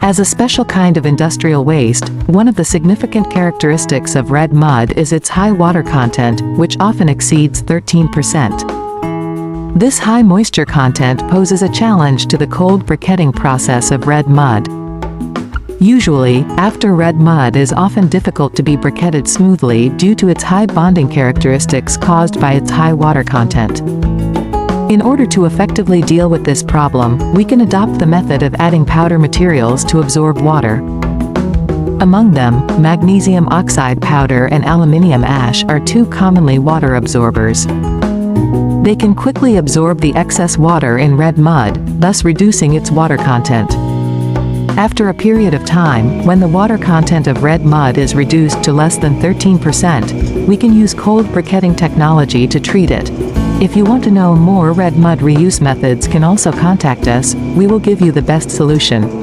As a special kind of industrial waste, one of the significant characteristics of red mud is its high water content, which often exceeds 13%. This high moisture content poses a challenge to the cold briquetting process of red mud. Usually, after red mud is often difficult to be briquetted smoothly due to its high bonding characteristics caused by its high water content. In order to effectively deal with this problem, we can adopt the method of adding powder materials to absorb water. Among them, magnesium oxide powder and aluminium ash are two commonly water absorbers. They can quickly absorb the excess water in red mud, thus reducing its water content. After a period of time, when the water content of red mud is reduced to less than 13%, we can use cold briquetting technology to treat it. If you want to know more red mud reuse methods, can also contact us, we will give you the best solution.